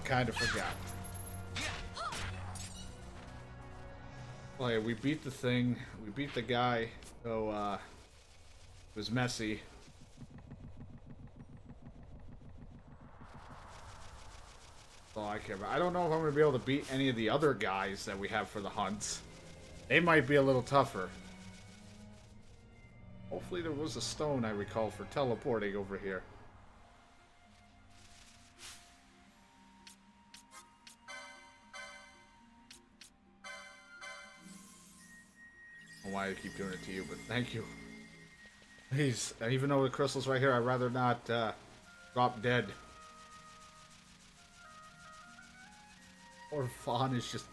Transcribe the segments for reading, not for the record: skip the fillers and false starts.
kind of forgot. Well, yeah, we beat the thing. We beat the guy. So, it was messy. That's all I care about. I don't know if I'm going to be able to beat any of the other guys that we have for the hunts. They might be a little tougher. Hopefully there was a stone I recall for teleporting over here. I don't know why I keep doing it to you, but thank you. Please, even though the crystal's right here, I'd rather not drop dead. Poor Fawn is just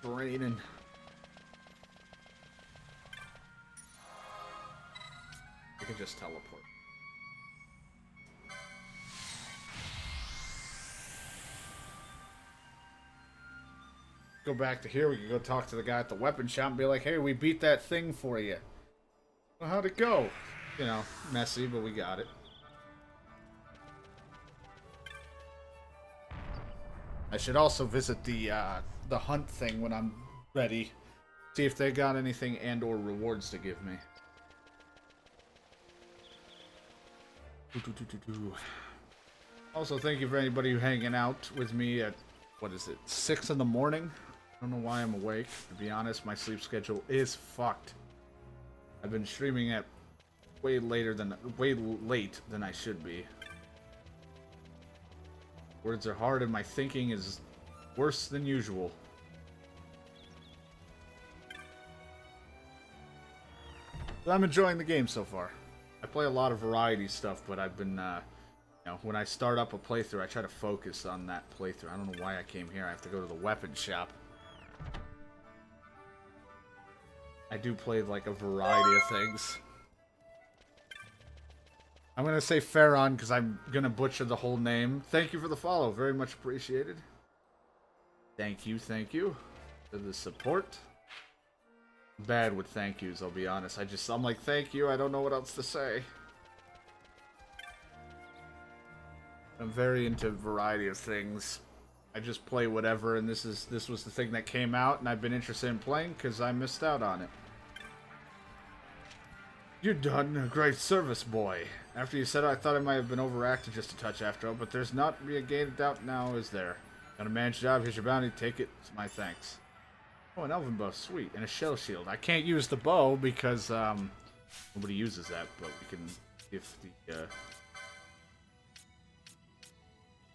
draining. I can just teleport. Go back to here. We can go talk to the guy at the weapon shop and be like, hey, we beat that thing for you. Well, how'd it go? You know, messy, but we got it. I should also visit the hunt thing when I'm ready. See if they got anything and or rewards to give me. Also, thank you for anybody who hanging out with me at, what is it, 6 in the morning? I don't know why I'm awake. To be honest, my sleep schedule is fucked. I've been streaming at way late than I should be. Words are hard and my thinking is worse than usual. But I'm enjoying the game so far. I play a lot of variety stuff, but I've been, you know, when I start up a playthrough, I try to focus on that playthrough. I don't know why I came here. I have to go to the weapon shop. I do play, like, a variety of things. I'm gonna say Farron, because I'm gonna butcher the whole name. Thank you for the follow. Very much appreciated. Thank you for the support. Bad with thank yous, I'll be honest. I'm like, thank you, I don't know what else to say. I'm very into a variety of things. I just play whatever, and this was the thing that came out, and I've been interested in playing because I missed out on it. You're done a great service, boy. After you said it, I thought I might have been overacted just a touch after all, but there's not be a gate of doubt now, is there? Got a man's job, here's your bounty, take it, it's my thanks. Oh, an elven bow, sweet, and a shell shield. I can't use the bow because, nobody uses that, but we can give the,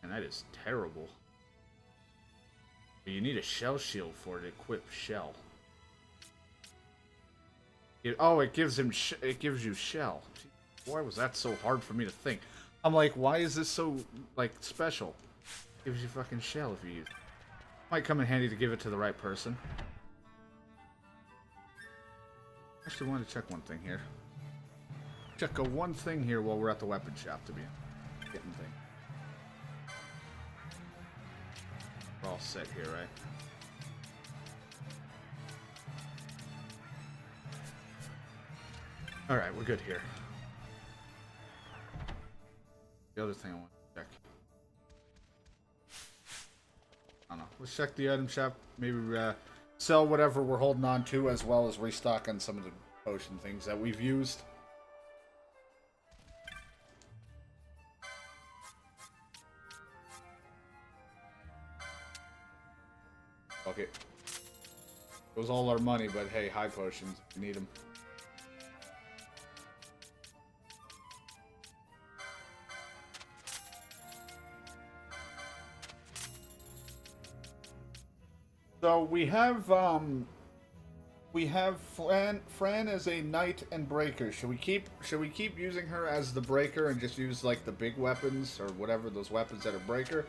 and that is terrible. But you need a shell shield for it to equip shell. It gives him. It gives you shell. Why was that so hard for me to think? I'm like, why is this so like special? Gives you fucking shell if you use it. Might come in handy to give it to the right person. Actually, wanted to check one thing here. Check one thing here while we're at the weapon shop to be getting things. We're all set here, right? Alright, we're good here. The other thing I want to check. I don't know. Let's check the item shop. Maybe sell whatever we're holding on to, as well as restock on some of the potion things that we've used. Okay. Goes all our money, but hey, high potions. We need them. So we have Fran as a knight and breaker. Should we keep using her as the breaker and just use like the big weapons or whatever those weapons that are breaker?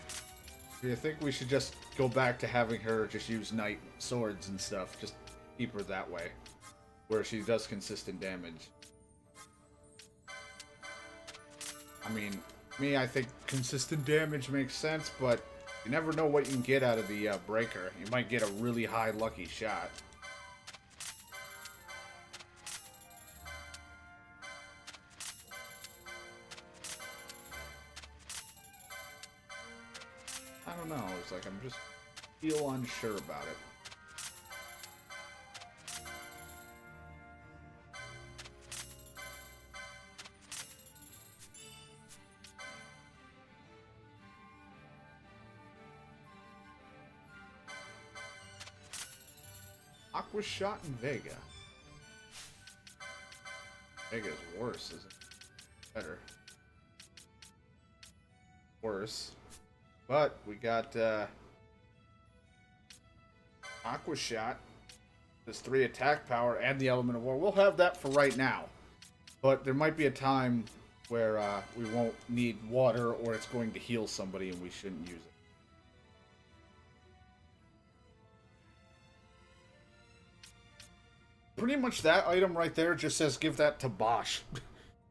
Do you think we should just go back to having her just use knight swords and stuff? Just keep her that way, where she does consistent damage. I mean, I think consistent damage makes sense, but you never know what you can get out of the breaker. You might get a really high lucky shot. I don't know. It's like I'm just feel unsure about it. Aqua shot in Vega. Vega's worse, isn't it? Better. Worse. But we got Aqua shot. There's 3 attack power and the element of war. We'll have that for right now. But there might be a time where we won't need water or it's going to heal somebody and we shouldn't use it. Pretty much that item right there just says give that to Bosch.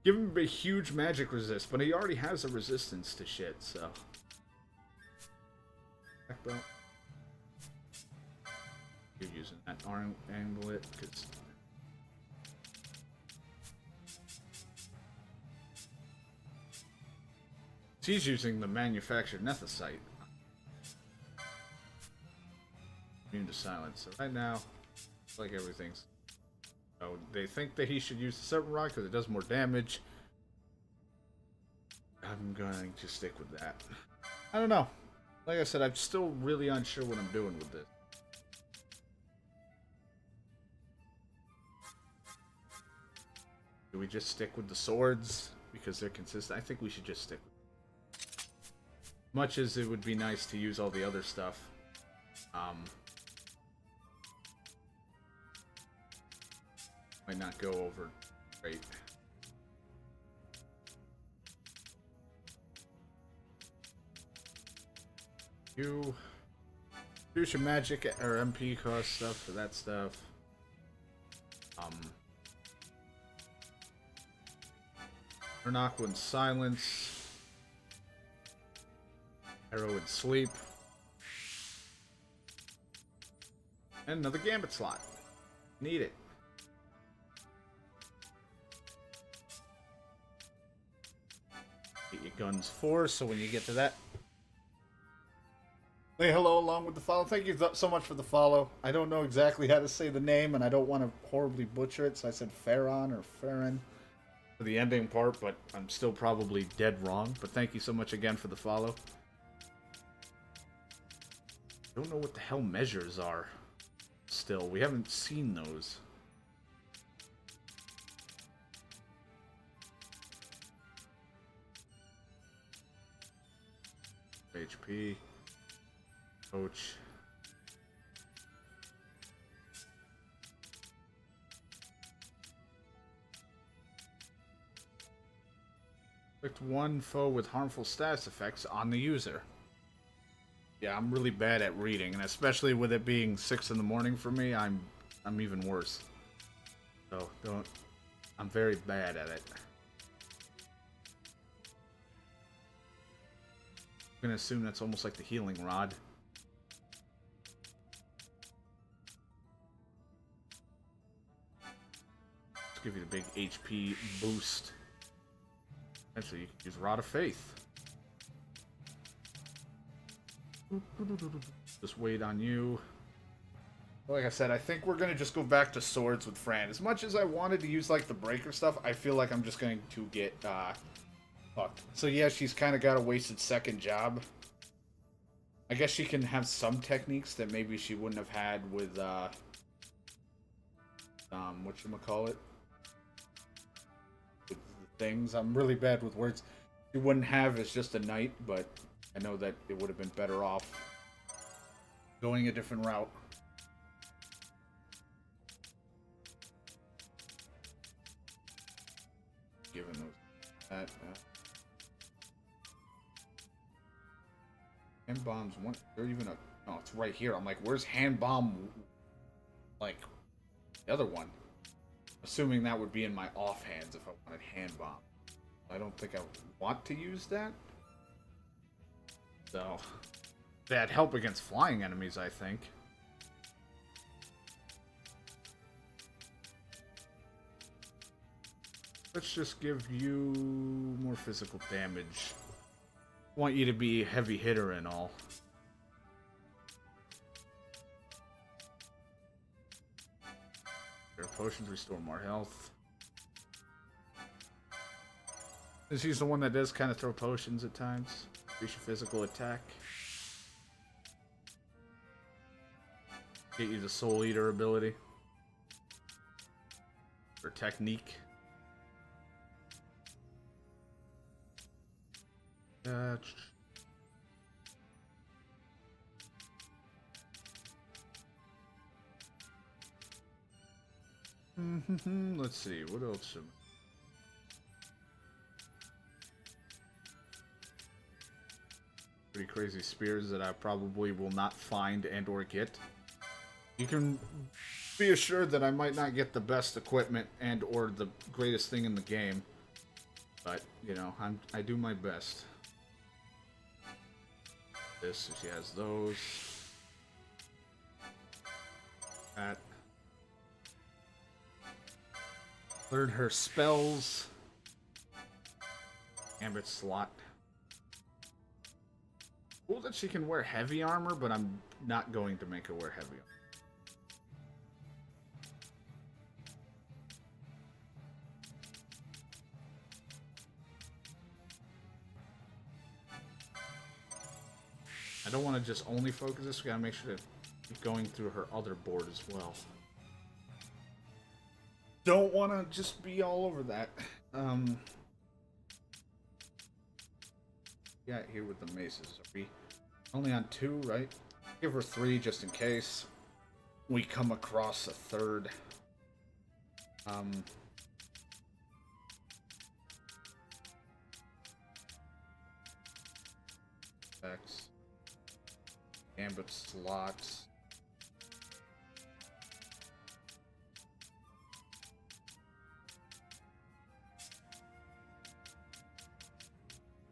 Give him a huge magic resist, but he already has a resistance to shit, so. You're using that arm amulet, because. He's using the manufactured nethicite. Immune to silence. So right now, it's like everything's. So they think that he should use the Serpent Rod because it does more damage. I'm going to stick with that. I don't know. Like I said, I'm still really unsure what I'm doing with this. Do we just stick with the swords because they're consistent? I think we should just stick with them. Much as it would be nice to use all the other stuff. Might not go over great. You use your magic or MP cost stuff for that stuff. Turn Aqua in silence. Arrow in sleep. And another gambit slot. Need it. Get your guns 4, so when you get to that, say hello along with the follow. Thank you so much for the follow. I don't know exactly how to say the name, and I don't want to horribly butcher it, so I said Farron or Farron for the ending part, but I'm still probably dead wrong. But thank you so much again for the follow. I don't know what the hell measures are still. We haven't seen those. HP. Coach. Inflict one foe with harmful status effects on the user. Yeah, I'm really bad at reading, and especially with it being 6 in the morning for me, I'm even worse. So I'm very bad at it. I'm gonna assume that's almost like the healing rod. Let's give you the big HP boost. Actually, you can use Rod of Faith. Just wait on you. Like I said, I think we're gonna just go back to swords with Fran. As much as I wanted to use like the breaker stuff, I feel like I'm just going to get fucked. So yeah, she's kind of got a wasted second job. I guess she can have some techniques that maybe she wouldn't have had with whatchamacallit? With the things. I'm really bad with words. She wouldn't have as just a knight, but I know that it would have been better off going a different route. Given those that hand bombs, one, they're even a, no, it's right here. I'm like, where's hand bomb? Like the other one. Assuming that would be in my offhands if I wanted hand bomb. I don't think I would want to use that. So that'd help against flying enemies, I think. Let's just give you more physical damage. Want you to be a heavy hitter and all. Their potions restore more health. Since she's the one that does kind of throw potions at times. Increase your physical attack. Get you the Soul Eater ability. Or technique. Let's see, what else? Pretty crazy spears that I probably will not find and or get. You can be assured that I might not get the best equipment and or the greatest thing in the game, but you know, I do my best. This, she has those. That. Learn her spells. Gambit slot. Cool that she can wear heavy armor, but I'm not going to make her wear heavy armor. I don't want to just only focus this. We gotta make sure to keep going through her other board as well. Don't want to just be all over that. Yeah, here with the maces. Are we only on 2, right? Give her 3 just in case we come across a third. X. Gambit slots.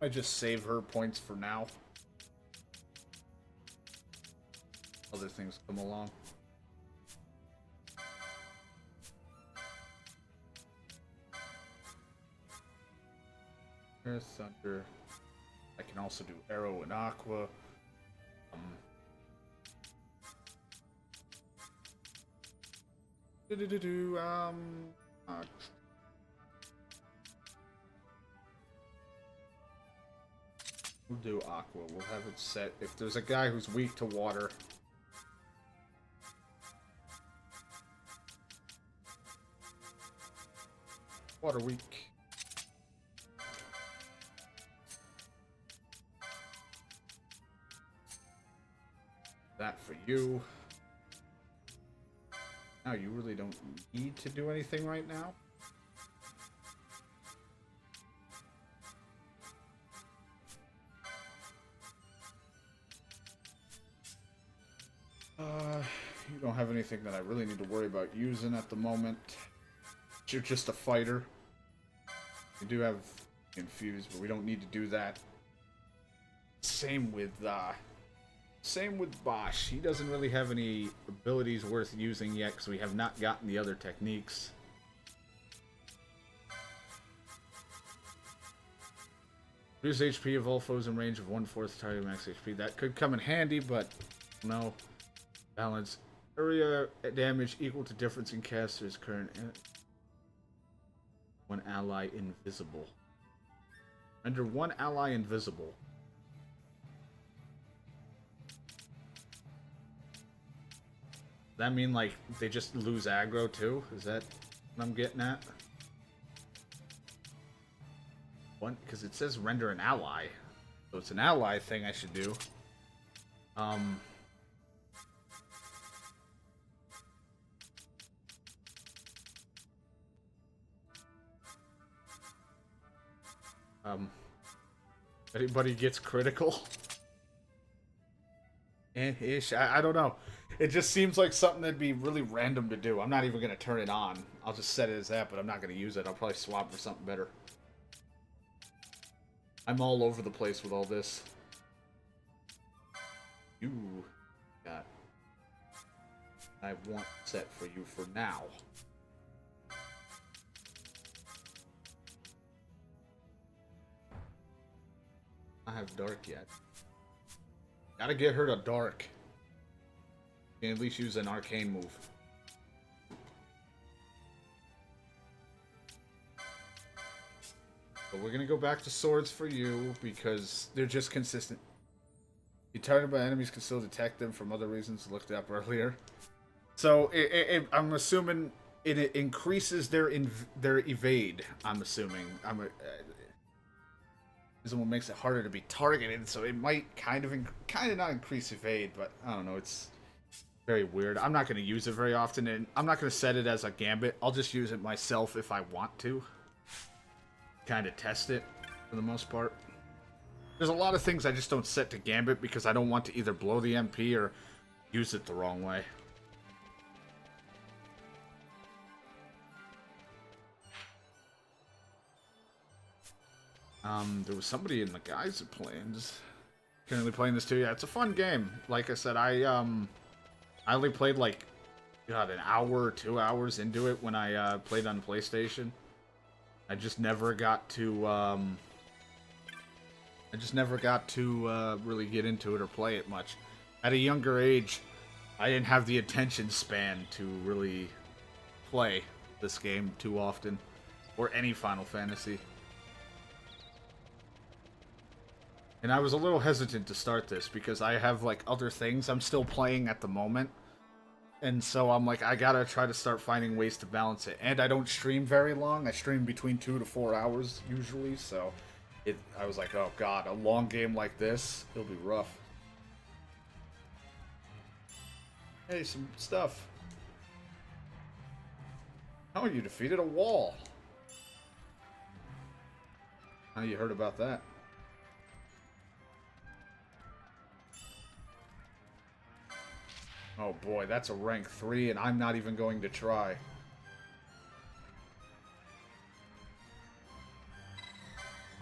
I just save her points for now. Other things come along. Earth, Thunder. I can also do Arrow and Aqua. We'll do Aqua. We'll have it set. If there's a guy who's weak to water. Water weak. That for you. Now you really don't need to do anything right now. You don't have anything that I really need to worry about using at the moment. You're just a fighter. You do have infused, but we don't need to do that. Same with Bosch. He doesn't really have any abilities worth using yet because we have not gotten the other techniques. Reduce HP of all foes in range of 1/4 target max HP. That could come in handy, but no. Balance. Area damage equal to difference in caster's current. One ally invisible. Render one ally invisible. Does that mean like they just lose aggro too? Is that what I'm getting at? What? Because it says render an ally. So it's an ally thing I should do. Anybody gets critical? Ish. I don't know. It just seems like something that'd be really random to do. I'm not even going to turn it on. I'll just set it as that, but I'm not going to use it. I'll probably swap for something better. I'm all over the place with all this. You got... I want set for you for now. I have dark yet. Gotta get her to dark. Can at least use an arcane move. we're gonna go back to swords for you because they're just consistent. You targeted by enemies can still detect them from other reasons looked up earlier. So I'm assuming it increases their evade. I'm assuming this one makes it harder to be targeted, so it might kind of not increase evade, but I don't know. It's very weird. I'm not going to use it very often, and I'm not going to set it as a gambit. I'll just use it myself if I want to. Kind of test it for the most part. There's a lot of things I just don't set to gambit because I don't want to either blow the MP or use it the wrong way. There was somebody in the guys that plans currently playing this too. Yeah, it's a fun game. Like I said, I only played like an hour or 2 hours into it when I played on PlayStation. I just never got to really get into it or play it much. At a younger age, I didn't have the attention span to really play this game too often, or any Final Fantasy. And I was a little hesitant to start this because I have like other things I'm still playing at the moment. And so I'm like, I gotta try to start finding ways to balance it. And I don't stream very long. I stream between 2 to 4 hours usually, so I was like, oh god, a long game like this, it'll be rough. Hey, some stuff. Oh, you defeated a wall. How you heard about that? Oh boy, that's a rank 3, and I'm not even going to try.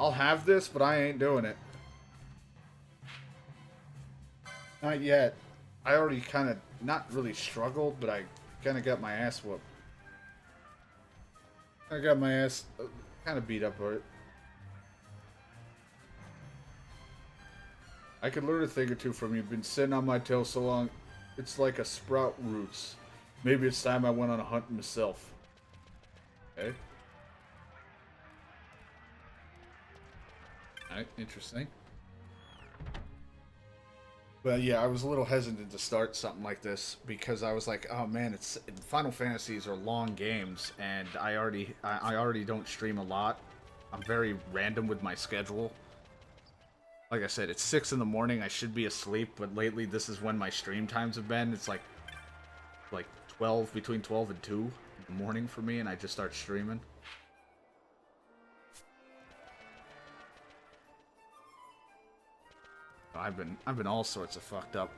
I'll have this, but I ain't doing it. Not yet. I already kind of, not really struggled, but I kind of got my ass whooped. I got my ass kind of beat up for it. I could learn a thing or two from you. Been sitting on my tail so long. It's like a sprout roots. Maybe it's time I went on a hunt myself. Okay. Alright, interesting. But yeah, I was a little hesitant to start something like this because I was like, oh man, Final Fantasies are long games, and I already don't stream a lot. I'm very random with my schedule. Like I said, it's 6 in the morning. I should be asleep, but lately this is when my stream times have been. It's like 12, between 12 and 2 in the morning for me, and I just start streaming. I've been all sorts of fucked up.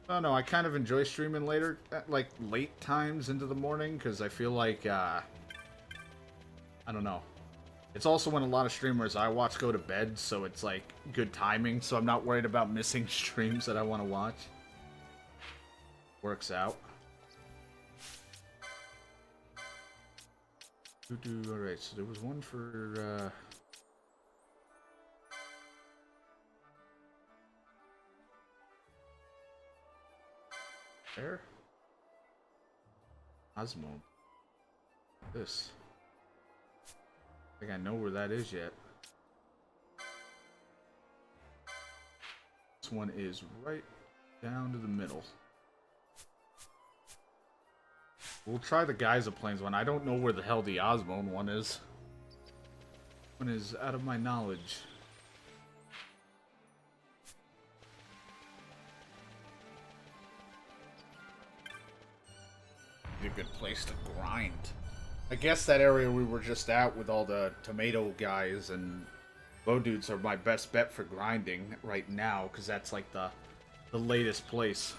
Oh no, I kind of enjoy streaming later, like late times into the morning, because I feel like I don't know. It's also when a lot of streamers I watch go to bed, so it's like good timing, so I'm not worried about missing streams that I want to watch. Works out. Alright, so there was one for there? Osmo. This. I think I know where that is yet. This one is right down to the middle. We'll try the Geyser Plains one. I don't know where the hell the Osmone one is. One is out of my knowledge. Be a good place to grind. I guess that area we were just at with all the tomato guys and bow dudes are my best bet for grinding right now, because that's like the latest place.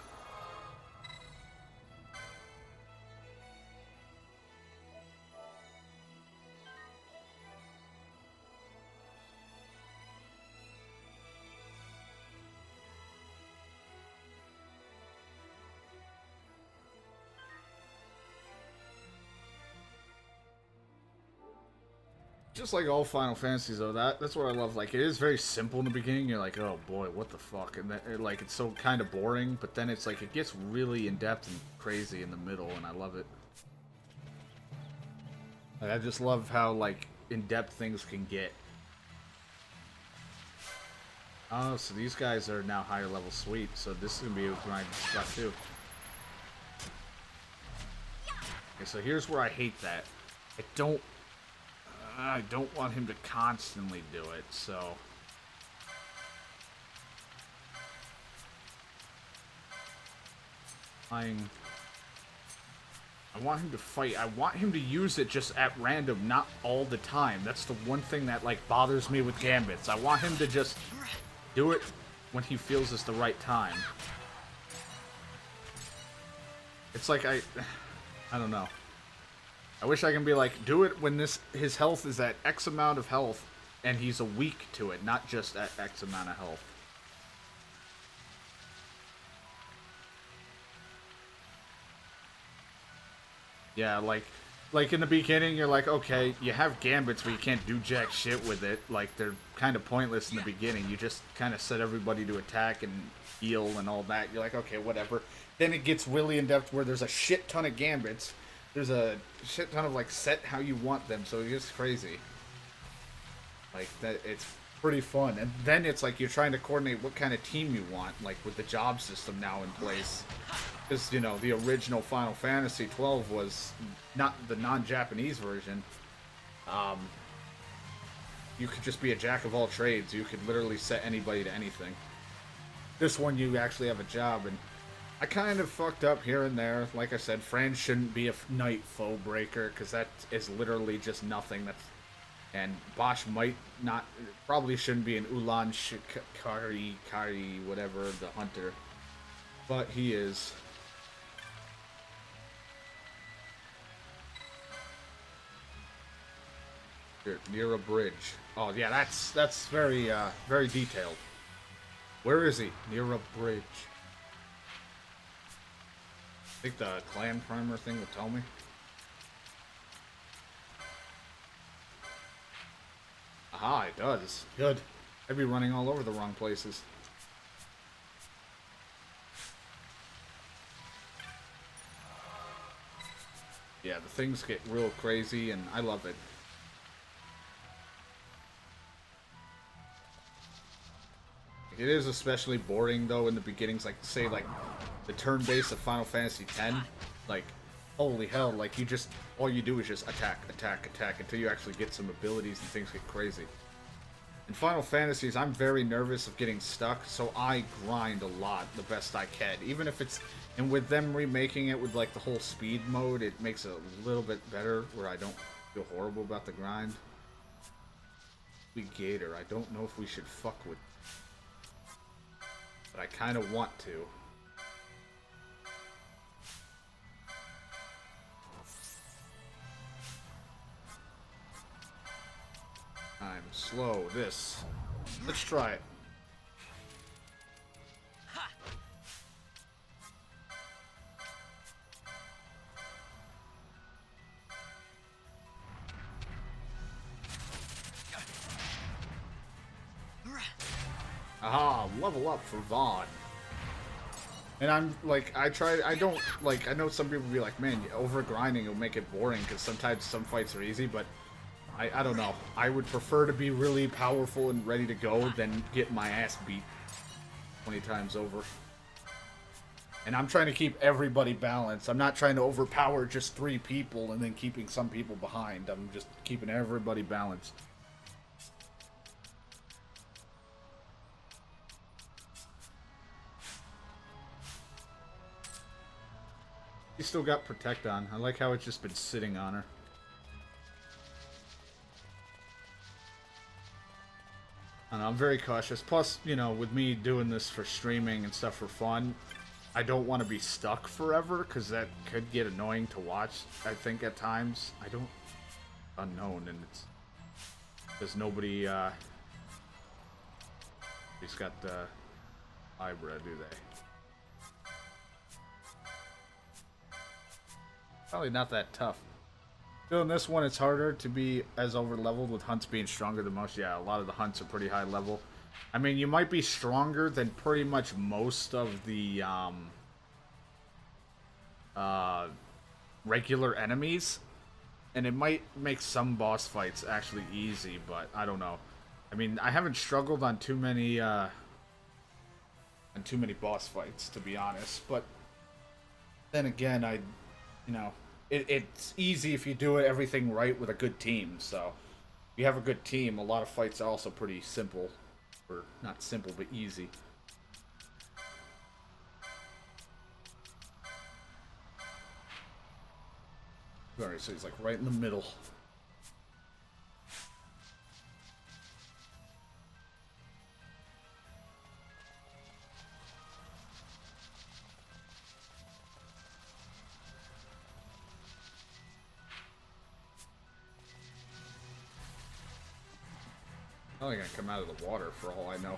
Just like all Final Fantasies, though, that's what I love. Like, it is very simple in the beginning. You're like, oh boy, what the fuck? And then, like, it's so kind of boring, but then it's like, it gets really in-depth and crazy in the middle, and I love it. Like, I just love how, like, in-depth things can get. Oh, so these guys are now higher level. Sweet. So this is gonna be a grind spot too. Okay, so here's where I hate that. I don't want him to constantly do it, so. I want him to fight. I want him to use it just at random, not all the time. That's the one thing that, like, bothers me with Gambits. I want him to just do it when he feels it's the right time. It's like I don't know. I wish I can be like, do it when his health is at X amount of health and he's weak to it, not just at X amount of health. Yeah, like in the beginning, you're like, okay, you have Gambits, but you can't do jack shit with it. Like, they're kind of pointless in the beginning. You just kind of set everybody to attack and heal and all that. You're like, okay, whatever. Then it gets really in-depth where there's a shit ton of Gambits. There's a shit ton of, like, set how you want them, so it gets crazy. Like, that, it's pretty fun. And then it's like you're trying to coordinate what kind of team you want, like, with the job system now in place. Because, you know, the original Final Fantasy XII was not the non-Japanese version. You could just be a jack of all trades. You could literally set anybody to anything. This one, you actually have a job, and I kind of fucked up here and there. Like I said, Fran shouldn't be a knight foe breaker, because that is literally just nothing. And Bosch might not, probably shouldn't be an Ulan Shikari, whatever, the hunter. But he is. Here, near a bridge. Oh yeah, that's very very detailed. Where is he? Near a bridge. I think the clan primer thing will tell me. Aha, it does. Good. I'd be running all over the wrong places. Yeah, the things get real crazy, and I love it. It is especially boring, though, in the beginnings. Like, say, like, the turn base of Final Fantasy X. Like, holy hell, like, you just, all you do is just attack, attack, attack, until you actually get some abilities and things get crazy. In Final Fantasies, I'm very nervous of getting stuck, so I grind a lot the best I can. Even if it's, and with them remaking it with, like, the whole speed mode, it makes it a little bit better, where I don't feel horrible about the grind. We Gator, I don't know if we should fuck with, but I kind of want to. I'm slow. This. Let's try it. Aha, level up for Vaughn. And I'm like, I don't, like, I know some people be like, man, over grinding will make it boring, because sometimes some fights are easy, but I don't know. I would prefer to be really powerful and ready to go than get my ass beat 20 times over. And I'm trying to keep everybody balanced. I'm not trying to overpower just 3 people and then keeping some people behind. I'm just keeping everybody balanced. She's still got Protect on. I like how it's just been sitting on her. I don't know, I'm very cautious. Plus, you know, with me doing this for streaming and stuff for fun, I don't want to be stuck forever, because that could get annoying to watch, I think, at times. I don't... Unknown, and it's... Because nobody, He's got the... Ibra, do they? Probably not that tough. Doing this one, it's harder to be as over-leveled, with hunts being stronger than most. Yeah, a lot of the hunts are pretty high level. I mean, you might be stronger than pretty much most of the regular enemies, And it might make some boss fights actually easy, but I don't know. I mean, I haven't struggled on too many boss fights, to be honest. But then again, you know, it's easy if you do everything right with a good team. So if you have a good team, a lot of fights are also pretty simple, or not simple, but easy. Alright, so he's like right in the middle. Probably gonna come out of the water for all I know.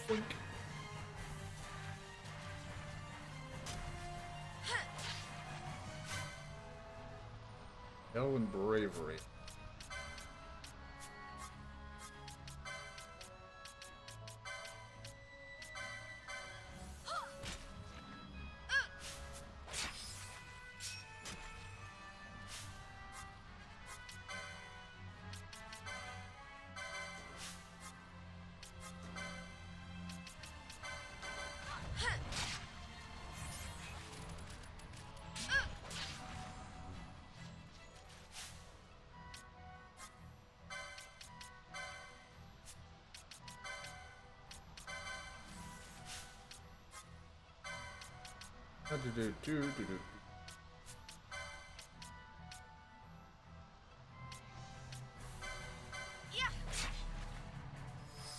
Boink. Hell and bravery.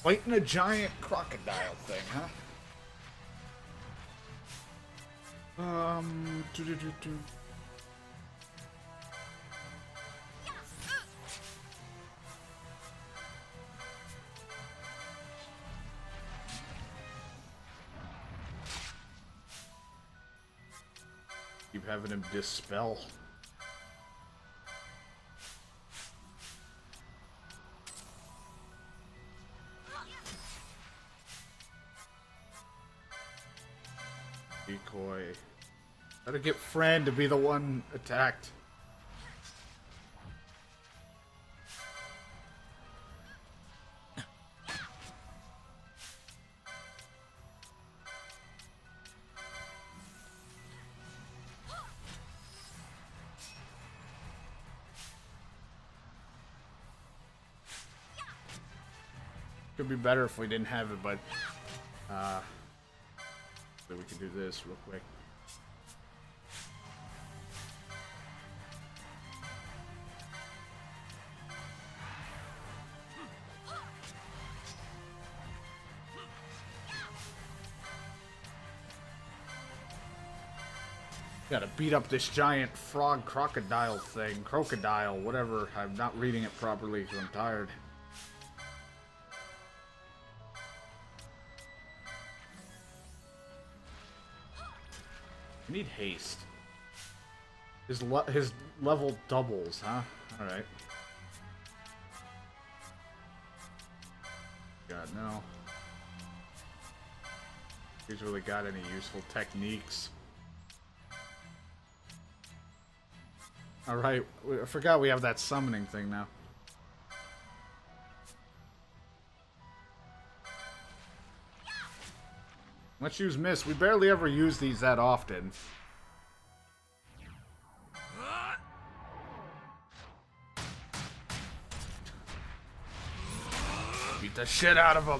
Fighting a giant crocodile thing, huh? Keep having him dispel. Decoy. Gotta get friend to be the one attacked. Could be better if we didn't have it, but so we can do this real quick. Gotta beat up this giant frog crocodile thing. Crocodile, whatever. I'm not reading it properly because I'm tired. I need haste. His level doubles, huh? Alright. God, no. He's really got any useful techniques. Alright, I forgot we have that summoning thing now. Let's use Miss. We barely ever use these that often. Beat the shit out of him.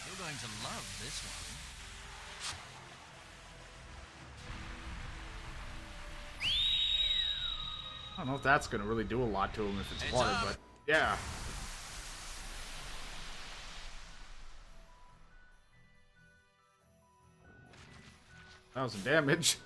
You're going to love this one. I don't know if that's gonna really do a lot to him if it's water, but yeah. 1,000 damage.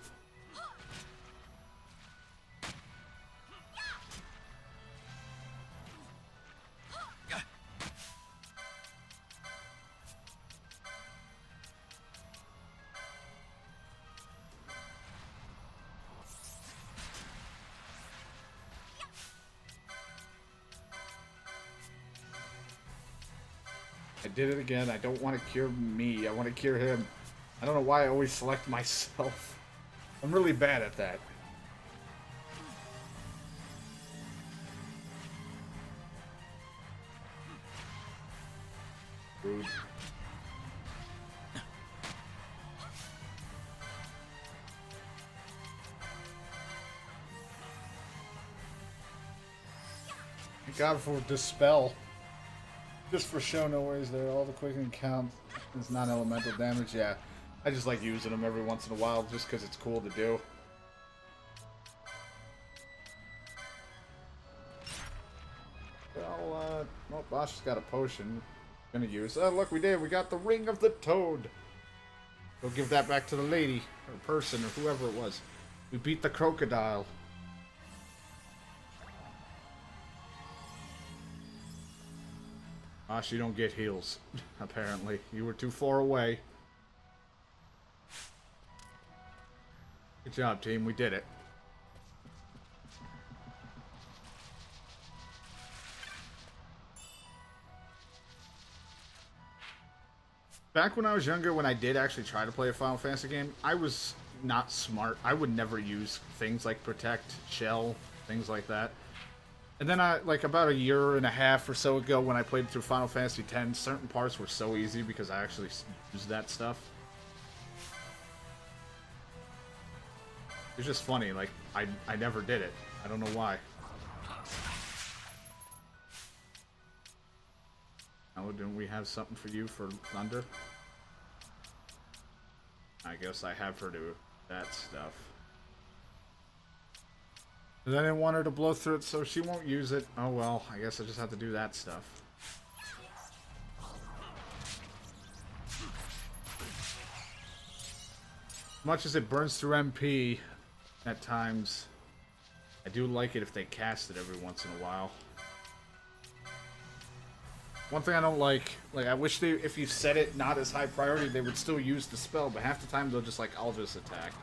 I did it again. I don't want to cure me. I want to cure him. I don't know why I always select myself. I'm really bad at that. Rude. Thank God for Dispel. Just for show, no worries there. All the quicken count is non-elemental damage. Yeah, I just like using them every once in a while just because it's cool to do. Well, Bosch has got a potion. Gonna use. Oh, look, we did. We got the Ring of the Toad. Go give that back to the lady, or person, or whoever it was. We beat the crocodile. Bosch, you don't get heals, apparently. You were too far away. Good job, team. We did it. Back when I was younger, when I did actually try to play a Final Fantasy game, I was not smart. I would never use things like Protect, Shell, things like that. And then like about a year and a half or so ago when I played through Final Fantasy X, certain parts were so easy because I actually used that stuff. It's just funny, like, I never did it. I don't know why. Oh, didn't we have something for you for Thunder? I guess I have her do that stuff. I didn't want her to blow through it, so she won't use it. Oh well, I guess I just have to do that stuff. Much as it burns through MP at times, I do like it if they cast it every once in a while. One thing I don't like I wish they, if you set it not as high priority, they would still use the spell, but half the time they'll just like, I'll just attack.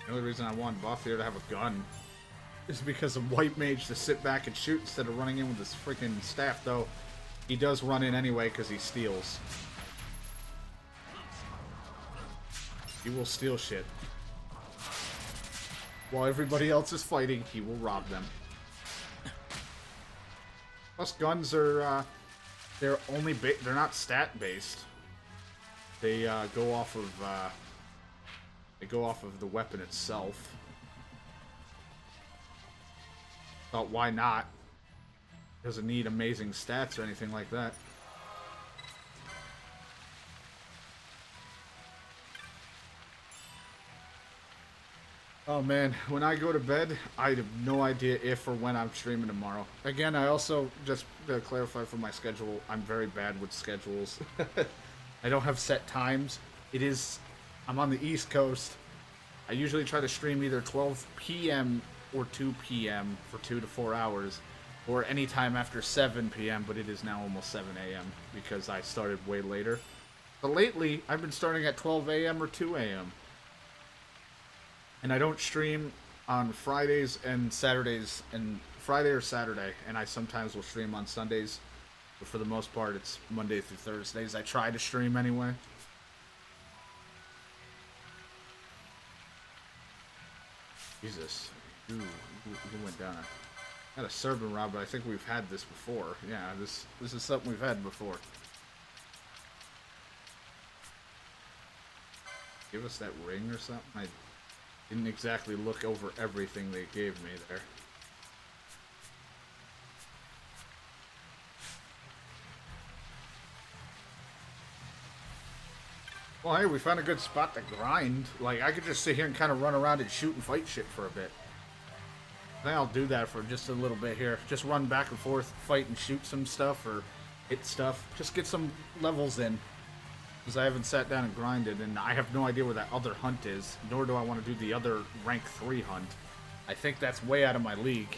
The only reason I want Buff here to have a gun is because of White Mage to sit back and shoot instead of running in with his freaking staff, though he does run in anyway because he steals. He will steal shit. While everybody else is fighting, he will rob them. Plus guns are, they're not stat based. They go off of the weapon itself. Thought, why not? Doesn't need amazing stats or anything like that. Oh man, when I go to bed, I have no idea if or when I'm streaming tomorrow. Again, I also, just to clarify for my schedule, I'm very bad with schedules. I don't have set times. I'm on the East Coast. I usually try to stream either 12 p.m. or 2 p.m. for 2 to 4 hours, or anytime after 7 p.m., but it is now almost 7 a.m. because I started way later. But lately, I've been starting at 12 a.m. or 2 a.m. And I don't stream on Fridays and Saturdays, and Friday or Saturday, and I sometimes will stream on Sundays, but for the most part, it's Monday through Thursdays. I try to stream anyway. Jesus. Ooh, who went down? I got a Serpent Rod, but I think we've had this before. Yeah, this is something we've had before. Give us that ring or something? I didn't exactly look over everything they gave me there. Well, hey, we found a good spot to grind. Like, I could just sit here and kind of run around and shoot and fight shit for a bit. I think I'll do that for just a little bit here. Just run back and forth, fight and shoot some stuff, or hit stuff. Just get some levels in. Because I haven't sat down and grinded, and I have no idea where that other hunt is. Nor do I want to do the other rank 3 hunt. I think that's way out of my league.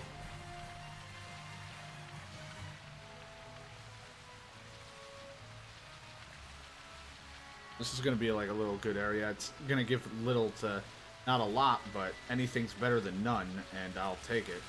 This is going to be like a little good area. It's going to give little to not a lot, but anything's better than none, and I'll take it.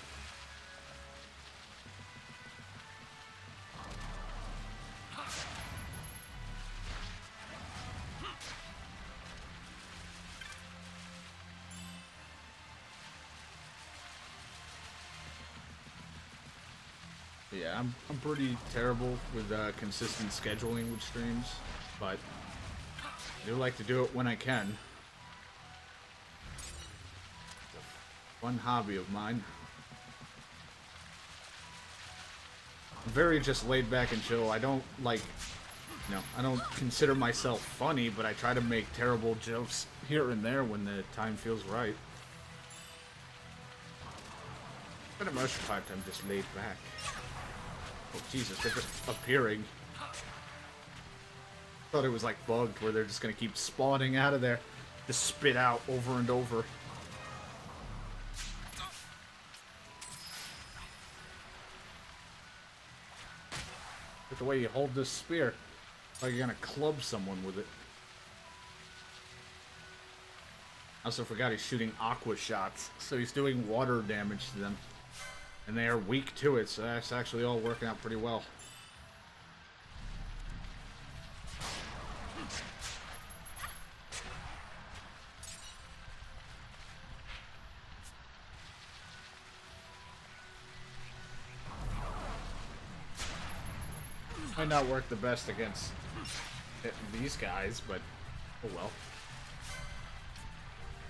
Yeah, I'm pretty terrible with consistent scheduling with streams, but I do like to do it when I can. It's a fun hobby of mine. I'm very just laid back and chill. I don't like, I don't consider myself funny, but I try to make terrible jokes here and there when the time feels right. For the most part, I'm just laid back. Oh, Jesus, they're just appearing. Thought it was like bugged, where they're just gonna keep spawning out of there to spit out over and over. Look the way you hold this spear. Like you're gonna club someone with it. I also forgot he's shooting aqua shots, so he's doing water damage to them. And they are weak to it, so that's actually all working out pretty well. Might not work the best against these guys, but oh well.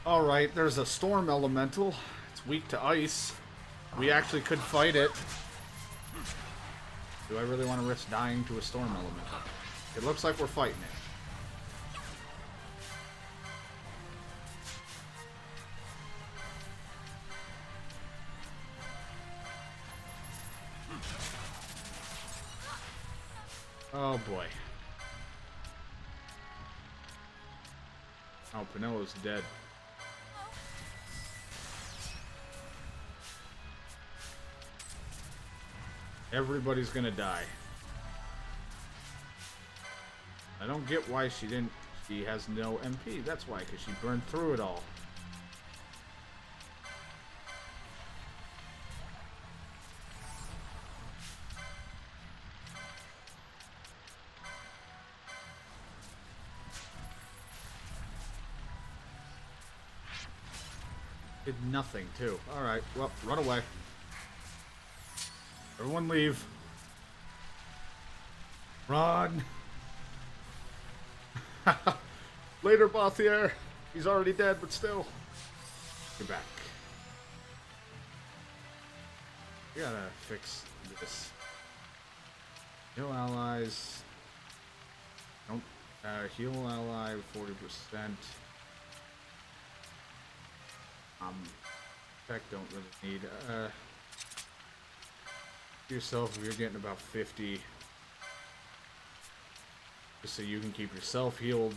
Alright, there's a storm elemental. It's weak to ice. We actually could fight it. Do I really want to risk dying to a storm element? It looks like we're fighting it. Oh boy. Oh, Penelo's dead. Everybody's gonna die. I don't get why she has no MP. That's why, because she burned through it all. Did nothing, too. Alright, well, run away. Everyone leave. Run! Later, Bothier! He's already dead, but still. You're back. We gotta fix this. Heal allies. Don't heal ally 40%. Tech don't really need yourself if you're getting about 50, just so you can keep yourself healed.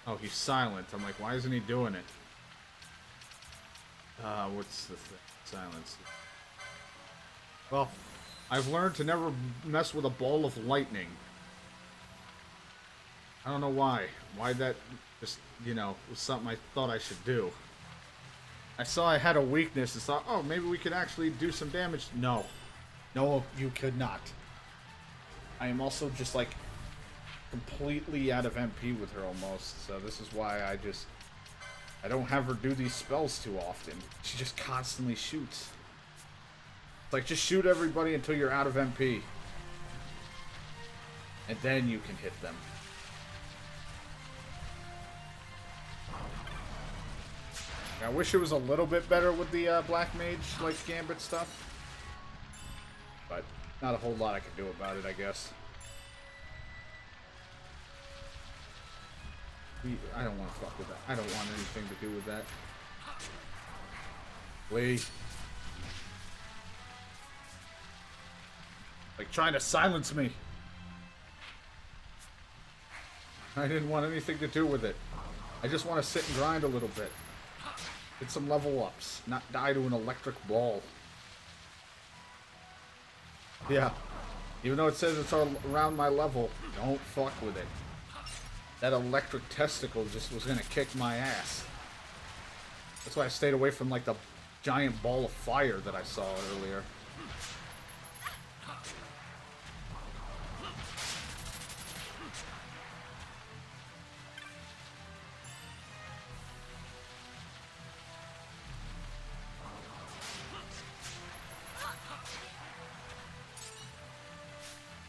Oh, he's silent. I'm like, why isn't he doing it? What's the thing? Silence. Well, I've learned to never mess with a ball of lightning. I don't know why. Why that just, was something I thought I should do. I saw I had a weakness and thought, oh, maybe we could actually do some damage. No. No, you could not. I am also just, like, completely out of MP with her almost. So this is why I don't have her do these spells too often. She just constantly shoots. Like, just shoot everybody until you're out of MP. And then you can hit them. I wish it was a little bit better with the Black Mage, like, Gambit stuff. But not a whole lot I can do about it, I guess. I don't want to fuck with that. I don't want anything to do with that. Lee. Like, trying to silence me. I didn't want anything to do with it. I just want to sit and grind a little bit. Get some level ups, not die to an electric ball. Yeah. Even though it says it's all around my level, don't fuck with it. That electric testicle just was gonna kick my ass. That's why I stayed away from like the giant ball of fire that I saw earlier.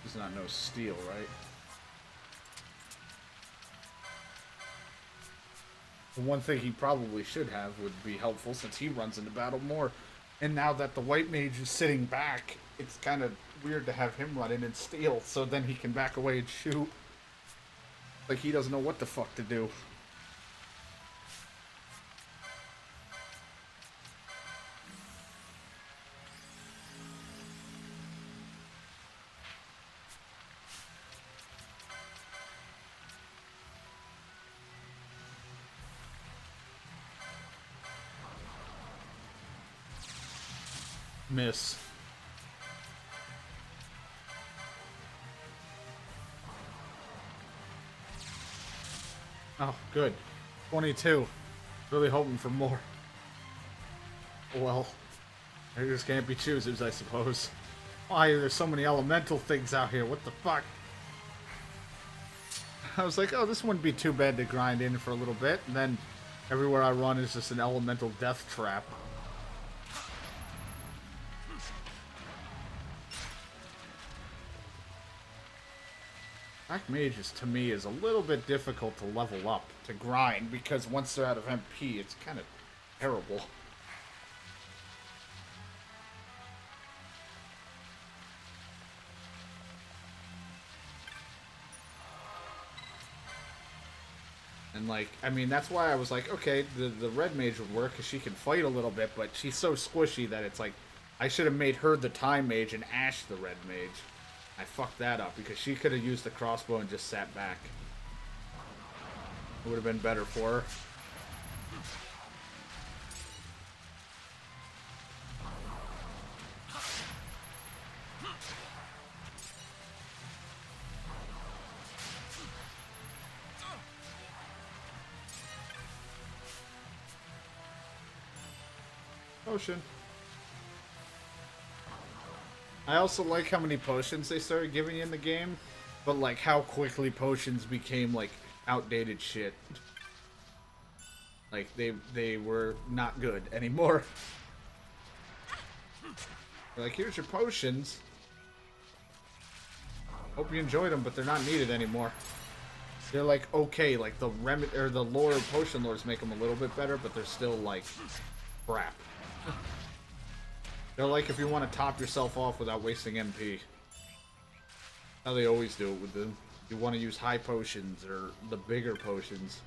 He's not no steel, right? The one thing he probably should have would be helpful since he runs into battle more. And now that the white mage is sitting back, it's kind of weird to have him run in and steal, so then he can back away and shoot. Like he doesn't know what the fuck to do. Miss. Oh, good. 22. Really hoping for more. Well, there just can't be choosers, I suppose. Why are there so many elemental things out here? What the fuck? I was like, oh, this wouldn't be too bad to grind in for a little bit. And then everywhere I run is just an elemental death trap. Black mages, to me, is a little bit difficult to level up, to grind, because once they're out of MP, it's kind of terrible. And, like, I mean, that's why I was like, okay, the red mage would work, because she can fight a little bit, but she's so squishy that it's like, I should have made her the time mage and Ash the red mage. I fucked that up because she could have used the crossbow and just sat back. It would have been better for her. Potion. I also like how many potions they started giving you in the game, but like how quickly potions became like outdated shit. Like they were not good anymore. They're like, here's your potions. Hope you enjoyed them, but they're not needed anymore. They're like okay, like the the lore potion lords make them a little bit better, but they're still like crap. They're like if you want to top yourself off without wasting MP. How they always do it with them. You want to use high potions or the bigger potions.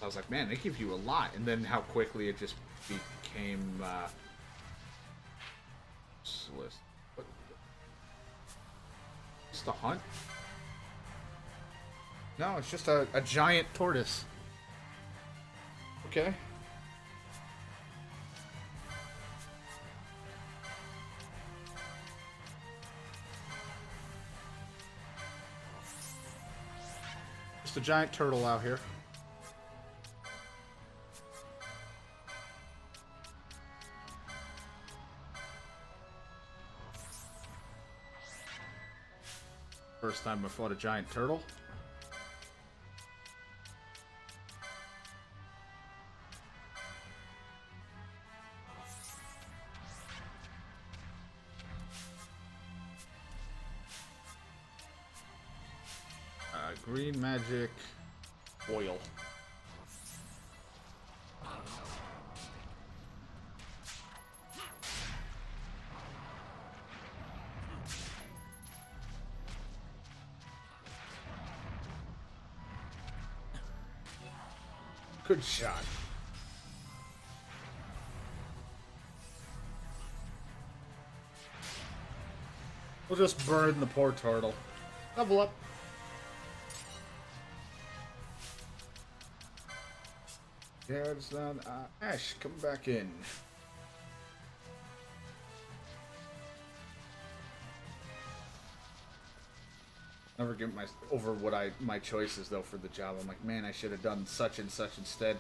I was like, man, they give you a lot. And then how quickly it just became what? It's the hunt? No, it's just a giant tortoise. Okay. Just a giant turtle out here. First time I fought a giant turtle. Green magic oil. Good shot. We'll just burn the poor turtle. Level up. Yeah, it's not. Ash, come back in. Never get over my choices though for the job. I'm like, man, I should have done such and such instead.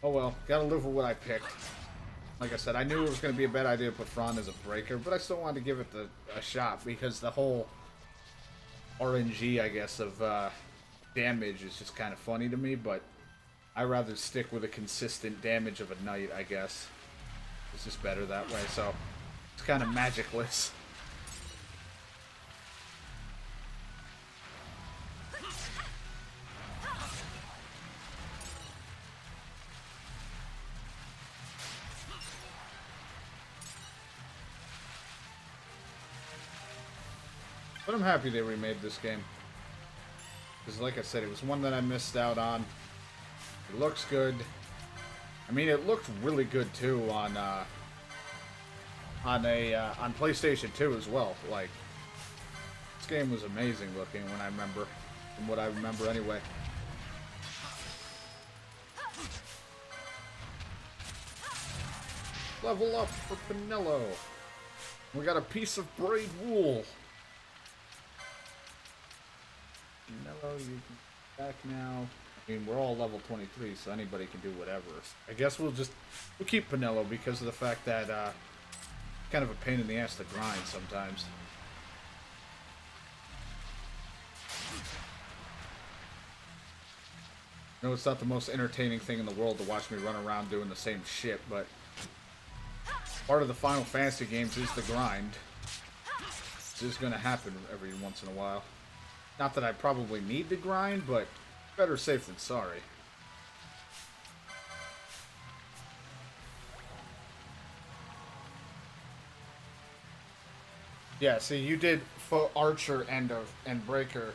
Oh well, gotta live with what I picked. Like I said, I knew it was gonna be a bad idea to put Fran as a breaker, but I still wanted to give it a shot because the whole RNG, I guess, of damage is just kind of funny to me. But I rather stick with a consistent damage of a knight, I guess. It's just better that way. So it's kind of magicless. But I'm happy they remade this game. Because like I said, it was one that I missed out on. It looks good. I mean, it looked really good too on PlayStation 2 as well. Like, this game was amazing looking when I remember, from what I remember anyway. Level up for Pinello. We got a piece of braid wool. Pinello, you can back now. I mean, we're all level 23, so anybody can do whatever. I guess we'll keep Pinello because of the fact that kind of a pain in the ass to grind sometimes. I know it's not the most entertaining thing in the world to watch me run around doing the same shit, but part of the Final Fantasy games is the grind. It's just gonna happen every once in a while. Not that I probably need to grind, but better safe than sorry. Yeah, see, you did Archer and Breaker.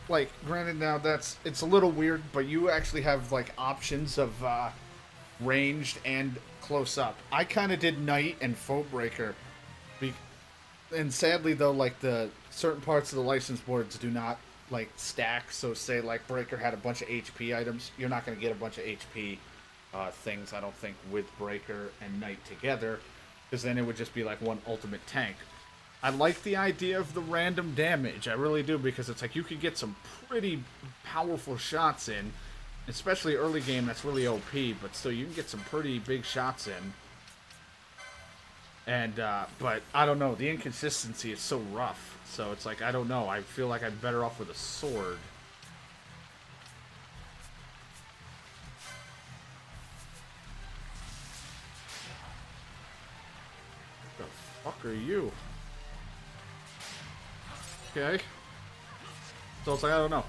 Like, granted now it's a little weird, but you actually have like options of ranged and close up. I kind of did Knight and Foe Breaker, and sadly though, like the certain parts of the license boards do not like stack. So say like Breaker had a bunch of HP items, you're not going to get a bunch of HP things, I don't think, with Breaker and Knight together, because then it would just be like one ultimate tank. I like the idea of the random damage, I really do, because it's like you could get some pretty powerful shots in, especially early game. That's really OP, but still you can get some pretty big shots in. And but I don't know, the inconsistency is so rough, so it's like, I don't know, I feel like I'm better off with a sword. What the fuck are you? Okay. So it's like, I don't know.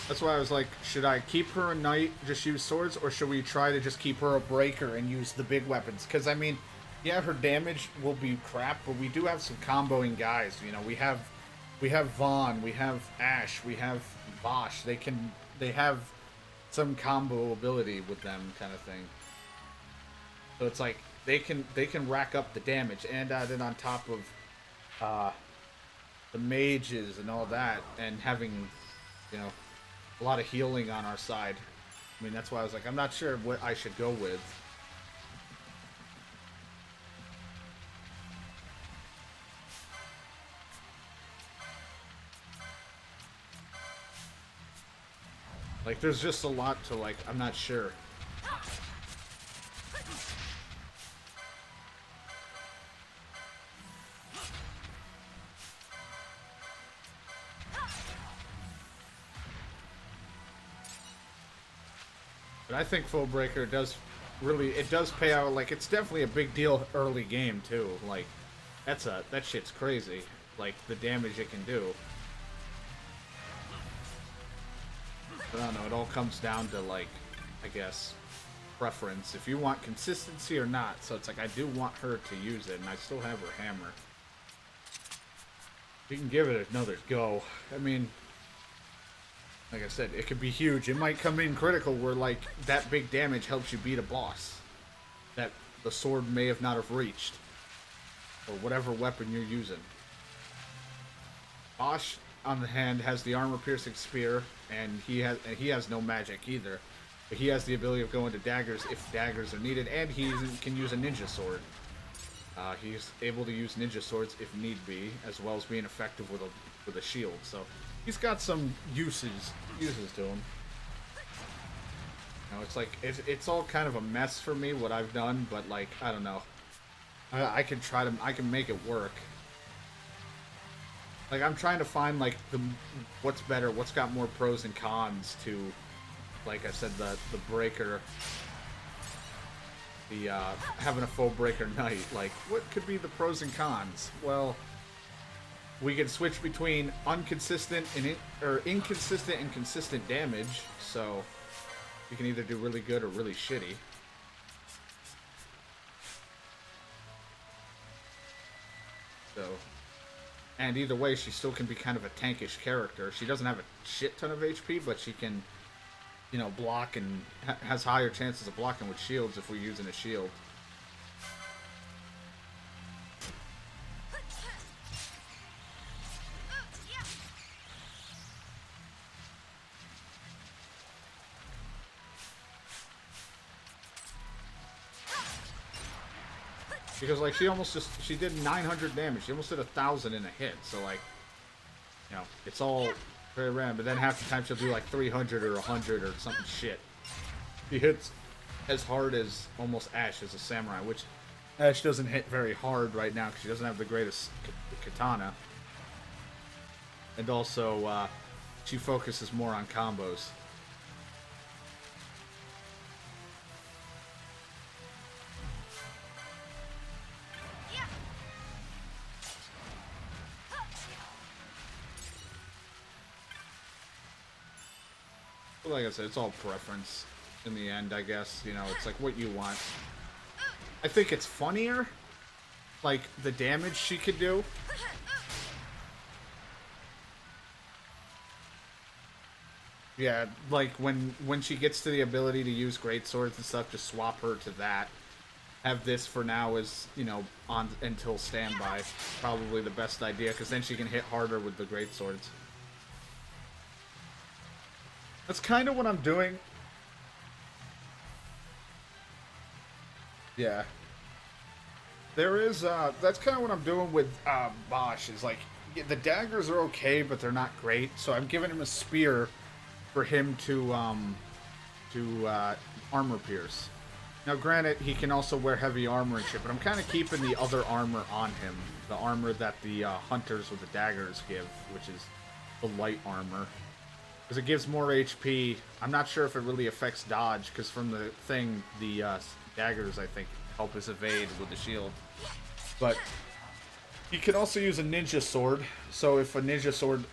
That's why I was like, should I keep her a knight, just use swords, or should we try to just keep her a breaker and use the big weapons? Because, I mean, yeah, her damage will be crap, but we do have some comboing guys. You know, we have Vaughn, we have Ash, we have Bosch. They have some combo ability with them, kind of thing. So it's like they can rack up the damage, and then on top of the mages and all that, and having, you know, a lot of healing on our side. I mean, that's why I was like, I'm not sure what I should go with. Like, there's just a lot to, like, I'm not sure. But I think Foe Breaker does pay out. Like, it's definitely a big deal early game too. Like, that shit's crazy. Like, the damage it can do. But I don't know, it all comes down to, like, I guess, preference. If you want consistency or not. So it's like, I do want her to use it, and I still have her hammer. You can give it another go. I mean, like I said, it could be huge. It might come in critical where, like, that big damage helps you beat a boss that the sword may have not have reached. Or whatever weapon you're using. Bosch, on the hand, has the armor-piercing spear, and he has no magic either. But he has the ability of going to daggers if daggers are needed, and he can use a ninja sword. He's able to use ninja swords if need be, as well as being effective with a shield. So he's got some uses to him. You know, it's like it's all kind of a mess for me what I've done, but like I don't know. I can make it work. Like I'm trying to find like what's better, what's got more pros and cons to, like I said, the breaker. Having a full breaker knight, like what could be the pros and cons? Well, we can switch between inconsistent and consistent damage, so you can either do really good or really shitty. So, and either way, she still can be kind of a tankish character. She doesn't have a shit ton of HP, but she can, you know, block and has higher chances of blocking with shields if we're using a shield. Because like she did 900 damage. She almost did 1,000 in a hit. So like, you know, it's all very random. But then half the time she'll do like 300 or 100 or something shit. She hits as hard as almost Ashe as a samurai, which Ashe doesn't hit very hard right now because she doesn't have the greatest katana. And also, she focuses more on combos. But like I said, it's all preference in the end, I guess. You know, it's like what you want. I think it's funnier, like, the damage she could do. Yeah, like, when she gets to the ability to use great swords and stuff, just swap her to that. Have this for now as, you know, on until standby. Probably the best idea, because then she can hit harder with the great swords. That's kind of what I'm doing. Yeah. There is, that's kind of what I'm doing with Bosch, is like, the daggers are okay, but they're not great, so I'm giving him a spear for him to armor pierce. Now, granted, he can also wear heavy armor and shit, but I'm kind of keeping the other armor on him. The armor that the hunters with the daggers give, which is the light armor. Because it gives more HP. I'm not sure if it really affects dodge, because from the thing, the daggers, I think, help us evade with the shield. But he can also use a ninja sword. So if a ninja sword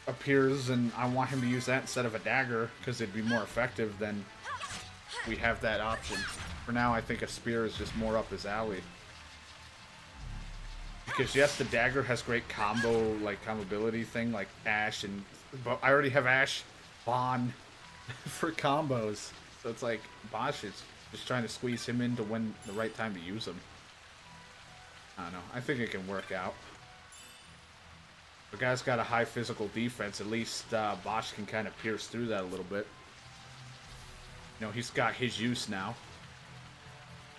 appears and I want him to use that instead of a dagger, because it'd be more effective, then we have that option. For now, I think a spear is just more up his alley. Because yes, the dagger has great comboability thing, like Ashe, but I already have Ashe Bon for combos. So it's like, Bosch is just trying to squeeze him into when the right time to use him. I don't know. I think it can work out. The guy's got a high physical defense. At least Bosch can kind of pierce through that a little bit. You know, he's got his use now.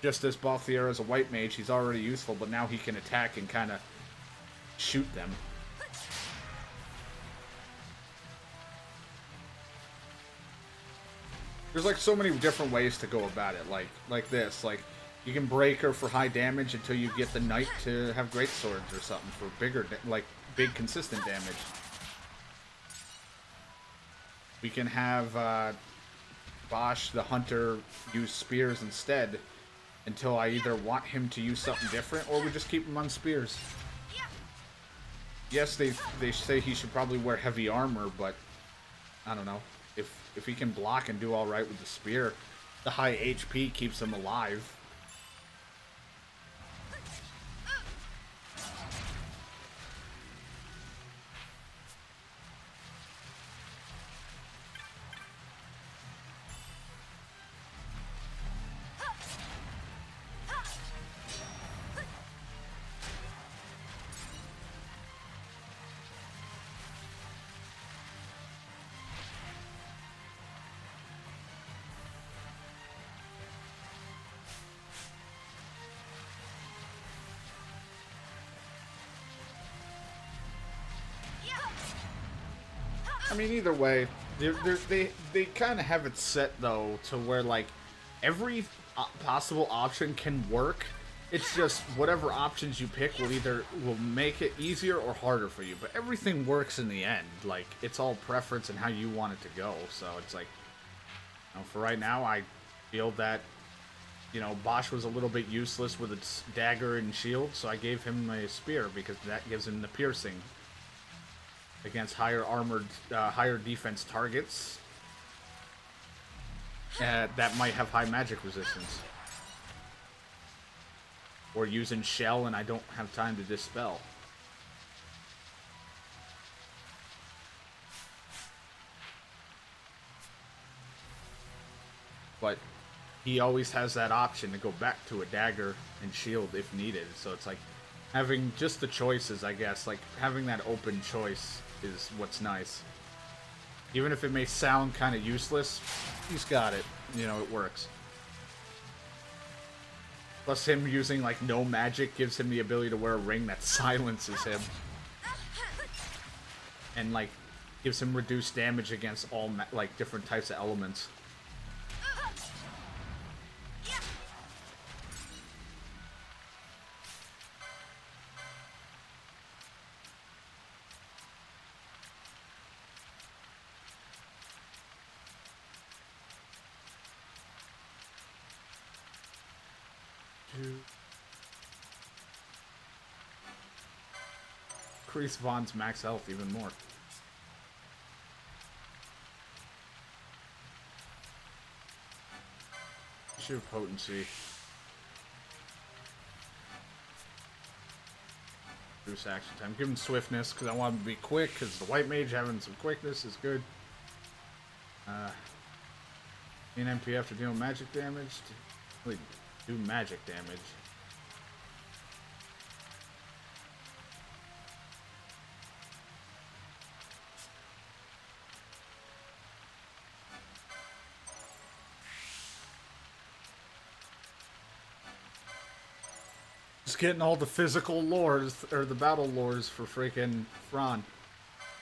Just as Balthier is a white mage, he's already useful, but now he can attack and kind of shoot them. There's like so many different ways to go about it, like this. Like, you can break her for high damage until you get the knight to have great swords or something for bigger, like big consistent damage. We can have Bosch, the hunter, use spears instead until I either want him to use something different or we just keep him on spears. Yes, they say he should probably wear heavy armor, but I don't know. If he can block and do all right with the spear, the high HP keeps him alive. I mean, either way, they kind of have it set though to where like every possible option can work. It's just whatever options you pick will make it easier or harder for you. But everything works in the end. Like it's all preference and how you want it to go. So it's like, you know, for right now, I feel that, you know, Bosch was a little bit useless with its dagger and shield, so I gave him a spear because that gives him the piercing against higher armored, higher defense targets that might have high magic resistance. Or using shell and I don't have time to dispel. But he always has that option to go back to a dagger and shield if needed. So it's like having just the choices, I guess. Like having that open choice is what's nice. Even if it may sound kind of useless, he's got it. You know, it works. Plus him using like no magic gives him the ability to wear a ring that silences him. And like gives him reduced damage against all like different types of elements. Increase Vaughn's max health even more. Sheer potency. Reduce action time. Give him swiftness because I want him to be quick because the white mage having some quickness is good. In MP after dealing magic damage. Really do magic damage. Just getting all the physical lores, or the battle lores for freaking Fran.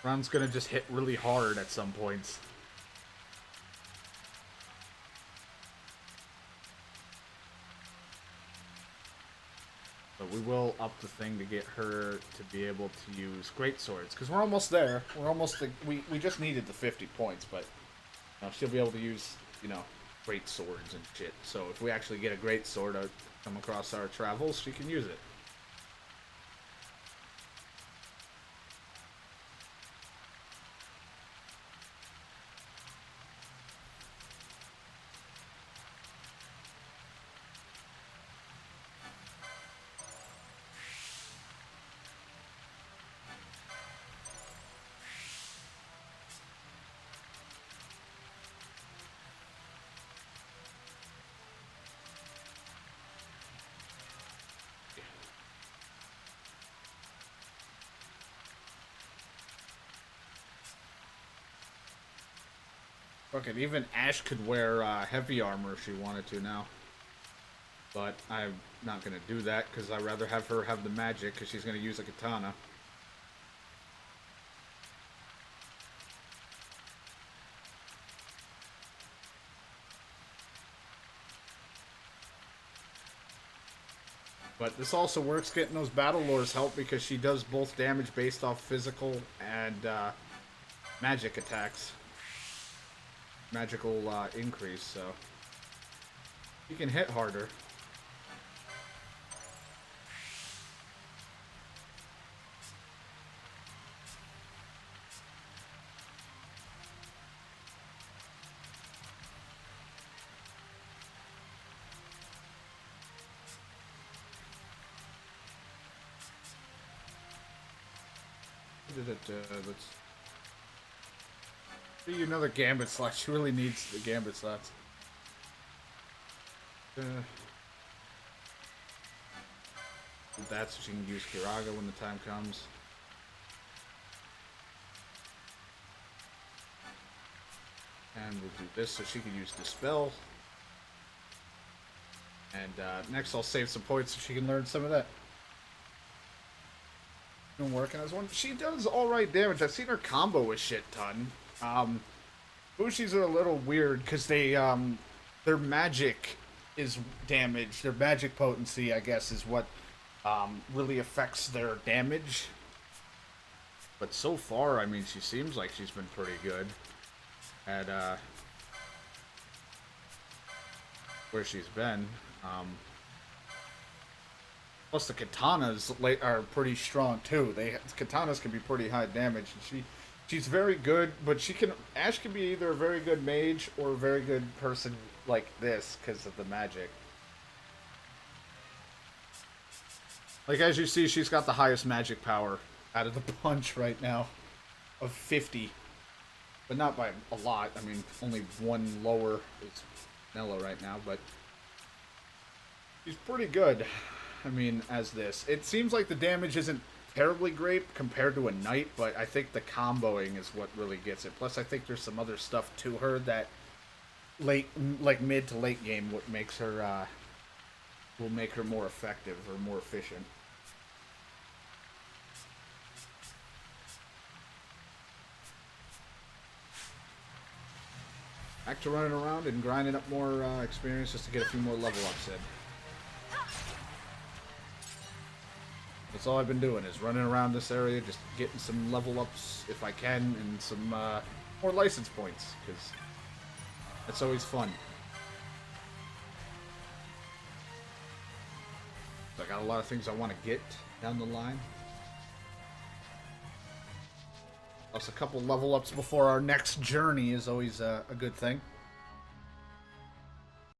Fran's gonna just hit really hard at some points. But we will up the thing to get her to be able to use great swords. Because we're almost there. We're almost, we just needed the 50 points, but she'll be able to use, you know, great swords and shit. So if we actually get a great sword out come across our travels, she can use it. Fucking even Ash could wear heavy armor if she wanted to now. But I'm not going to do that because I'd rather have her have the magic because she's going to use a katana. But this also works getting those battle lores help because she does both damage based off physical and magic attacks. Magical increase, so you can hit harder. Let's do another gambit slot. She really needs the gambit slots. That's so she can use Kiraga when the time comes. And we'll do this so she can use Dispel. And next I'll save some points so she can learn some of that. been working as one. She does all right damage. I've seen her combo a shit ton. Bushi's are a little weird because their magic is damage. Their magic potency, I guess, is what really affects their damage. But so far, I mean, she seems like she's been pretty good at where she's been. Plus, the katanas are pretty strong too. Katanas can be pretty high damage, and she's very good. But Ash can be either a very good mage or a very good person like this because of the magic. Like as you see, she's got the highest magic power out of the bunch right now, of 50, but not by a lot. I mean, only one lower is Nella right now, but she's pretty good. I mean, as this. It seems like the damage isn't terribly great compared to a knight, but I think the comboing is what really gets it. Plus, I think there's some other stuff to her that mid to late game, what makes her, will make her more effective or more efficient. Back to running around and grinding up more experience just to get a few more level ups in. That's all I've been doing, is running around this area, just getting some level ups if I can, and some more license points, because that's always fun. So I got a lot of things I want to get down the line. Plus a couple level ups before our next journey is always a good thing.